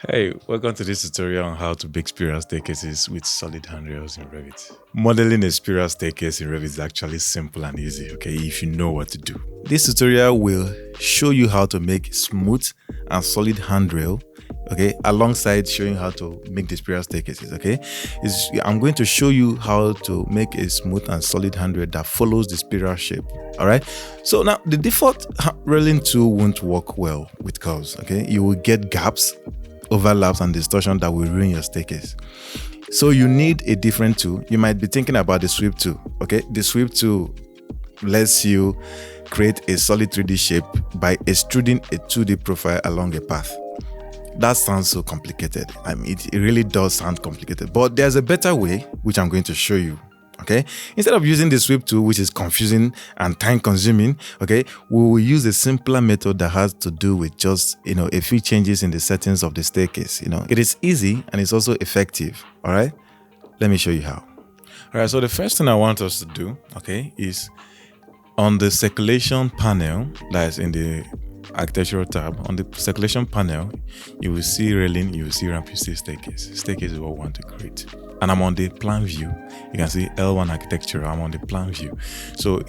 Hey, welcome to this tutorial on how to build spiral staircases with solid handrails in Revit. Modeling a spiral staircase in Revit is actually simple and easy, okay, if you know what to do. This tutorial will show you how to make smooth and solid handrail, okay, alongside showing how to make the spiral staircases, okay. I'm going to show you how to make a smooth and solid handrail that follows the spiral shape, all right. So now the default railing tool won't work well with curves, okay. You will get gaps, overlaps, and distortion that will ruin your staircase. So you need a different tool. You might be thinking about the sweep tool, okay. The sweep tool lets you create a solid 3D shape by extruding a 2D profile along a path. That sounds so complicated. I mean, it really does sound complicated, but there's a better way, which I'm going to show you. Okay, instead of using the sweep tool, which is confusing and time consuming, okay, we will use a simpler method that has to do with just, a few changes in the settings of the staircase. It is easy and it's also effective. All right, let me show you how. All right, so the first thing I want us to do, okay, is on the circulation panel that's in the architectural tab. On the circulation panel, you will see railing, you will see ramp, you see staircase. Staircase is what we want to create. And I'm on the plan view. You can see L1 architecture. I'm on the plan view. So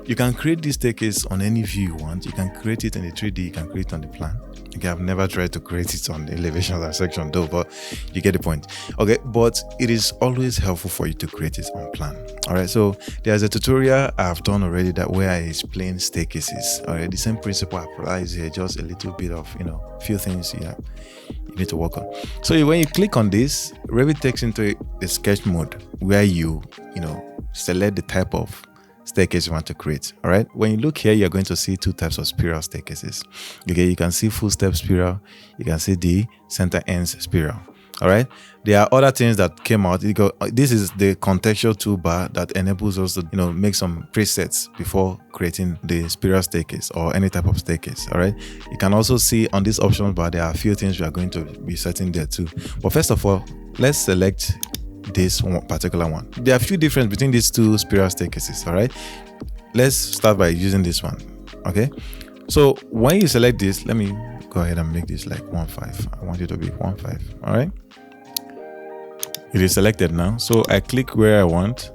you can create this staircase on any view you want. You can create it in the 3D, you can create it on the plan. Okay, I've never tried to create it on the elevation section though, but you get the point. Okay, but it is always helpful for you to create it on plan. All right, so there's a tutorial I've done already where I explain staircases. All right, the same principle applies here, just a little bit of, few things you need to work on. So when you click on this, Revit takes into a sketch mode where you select the type of staircase you want to create. All right, when you look here, you're going to see two types of spiral staircases. Okay, you can see full step spiral, you can see the center ends spiral. All right, there are other things that came out. This is the contextual toolbar that enables us to make some presets before creating the spiral staircase or any type of staircase. All right, you can also see on this options bar there are a few things we are going to be setting there too. But first of all, let's select this one particular one. There are a few differences between these two spiral staircases. All right, let's start by using this one. Okay, so when you select this, let me go ahead and make this like 1.5. I want it to be 1.5. All right, it is selected now, so I click where I want.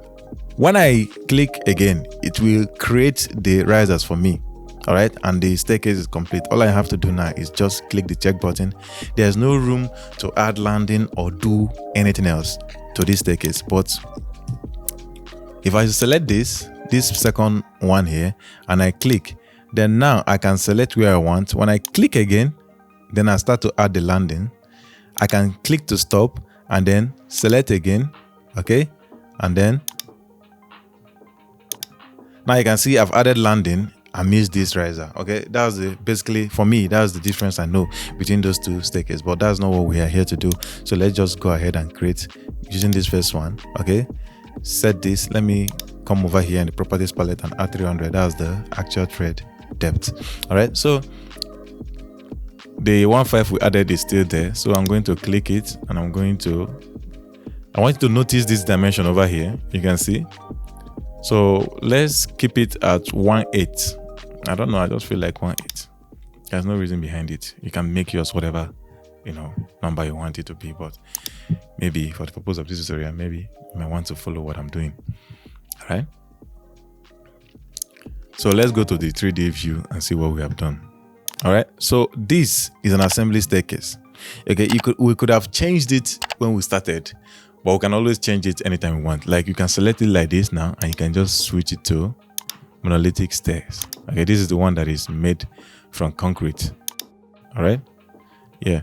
When I click again, it will create the risers for me. All right, and the staircase is complete. All I have to do now is just click the check button. There's no room to add landing or do anything else to this staircase. But if I select this second one here and I click, then now I can select where I want. When I click again, then I start to add the landing. I can click to stop and then select again. Okay, and then now you can see I've added landing. I missed this riser. Okay, that's basically for me, that's the difference I know between those two staircases, but that's not what we are here to do. So let's just go ahead and create using this first one. Okay, set this. Let me come over here in the properties palette and add 300. That's the actual thread depth. All right, so the 1.5 we added is still there, so I'm going to click it and I want you to notice this dimension over here. You can see, so let's keep it at 1.8. I don't know, I just feel like 1.8. There's no reason behind it. You can make yours whatever number you want it to be, but maybe for the purpose of this tutorial, maybe you might want to follow what I'm doing. All right, so let's go to the 3D view and see what we have done. All right, so this is an assembly staircase. Okay, we could have changed it when we started, but we can always change it anytime we want. Like you can select it like this now and you can just switch it to monolithic stairs. Okay, this is the one that is made from concrete. All right, yeah,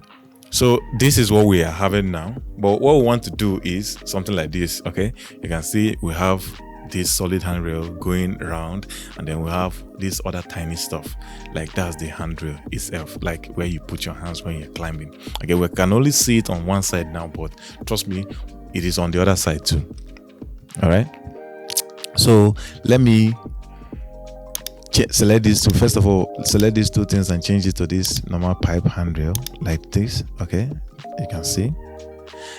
so this is what we are having now, but what we want to do is something like this. Okay, you can see we have this solid handrail going around, and then we have this other tiny stuff, like that's the handrail itself, like where you put your hands when you're climbing. Okay, we can only see it on one side now, but trust me, it is on the other side too. All right, so let me select these two. First of all, select these two things and change it to this normal pipe handrail like this. Okay, you can see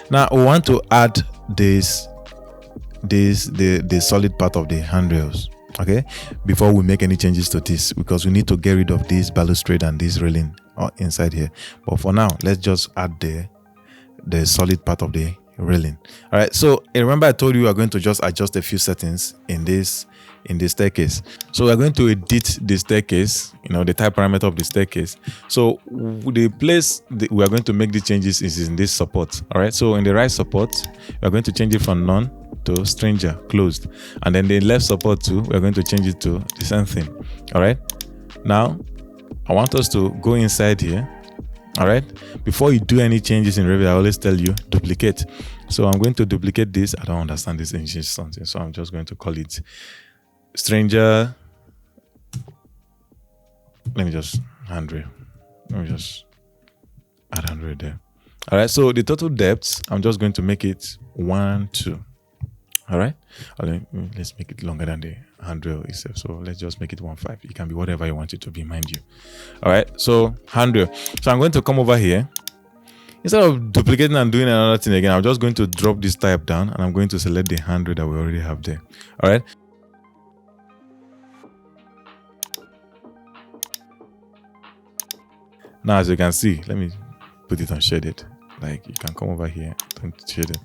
now we want to add the solid part of the handrails. Okay, before we make any changes to this, because we need to get rid of this balustrade and this railing inside here. But for now, let's just add the solid part of the railing. All right, so remember I told you we are going to just adjust a few settings in this staircase. So we're going to edit the staircase, the type parameter of the staircase. So the place we are going to make the changes is in this support. All right, so in the right support, we are going to change it from none to stranger closed, and then the left support too, we are going to change it to the same thing. All right, now I want us to go inside here. All right, before you do any changes in Revit, I always tell you duplicate. So I'm going to duplicate this. I don't understand this English something, so I'm just going to call it stranger. Let me just handrail. Let me just add handrail there. All right, so the total depth, I'm just going to make it 1 2. All right, let's make it longer than the handrail itself. So let's just make it 1 5. It can be whatever you want it to be, mind you. All right, so handrail. So I'm going to come over here. Instead of duplicating and doing another thing again, I'm just going to drop this type down, and I'm going to select the handrail that we already have there. All right. Now, as you can see, let me put it on shaded. Like, you can come over here and shade it.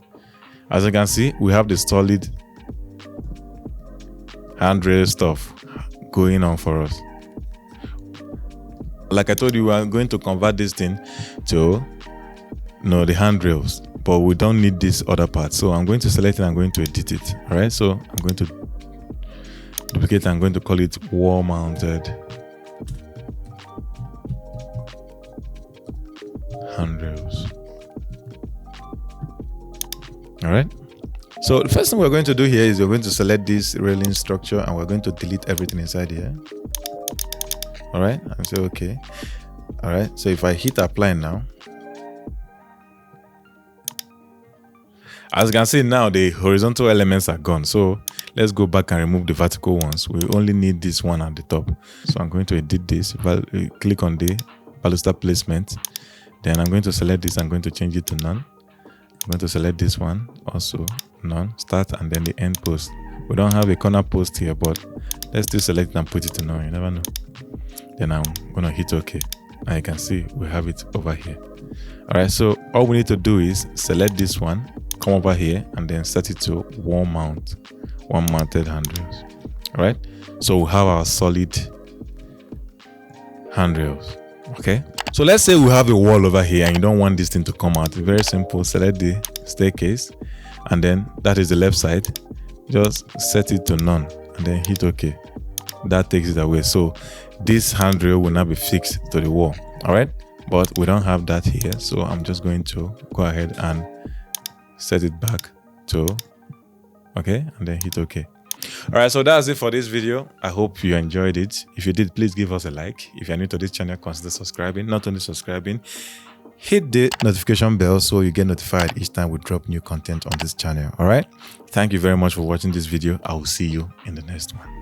As you can see, we have the solid handrail stuff going on for us. Like I told you, we are going to convert this thing to the handrails, but we don't need this other part. So I'm going to select it and I'm going to edit it. All right, so I'm going to duplicate. I'm going to call it wall mounted handrails. All right, so the first thing we're going to do here is we're going to select this railing structure, and we're going to delete everything inside here. All right, and say okay. All right, so if I hit apply now, as you can see now, the horizontal elements are gone. So let's go back and remove the vertical ones. We only need this one at the top. So I'm going to edit this. If I click on the baluster placement, then I'm going to select this. I'm going to change it to none. I'm going to select this one, also none, start, and then the end post. We don't have a corner post here, but let's still select it and put it to none. You never know. Then I'm going to hit OK. And you can see we have it over here. All right, so all we need to do is select this one, come over here, and then set it to wall mounted handrails. All right, so we have our solid handrails. Okay, so let's say we have a wall over here and you don't want this thing to come out. It's very simple. Select the staircase, and then that is the left side. Just set it to none and then hit OK. That takes it away. So this handrail will now be fixed to the wall. All right, but we don't have that here, so I'm just going to go ahead and set it back to okay, and then hit OK. All right, so that's it for this video. I hope you enjoyed it. If you did, please give us a like. If you're new to this channel, consider subscribing. Not only subscribing, hit the notification bell so you get notified each time we drop new content on this channel. All right, thank you very much for watching this video. I will see you in the next one.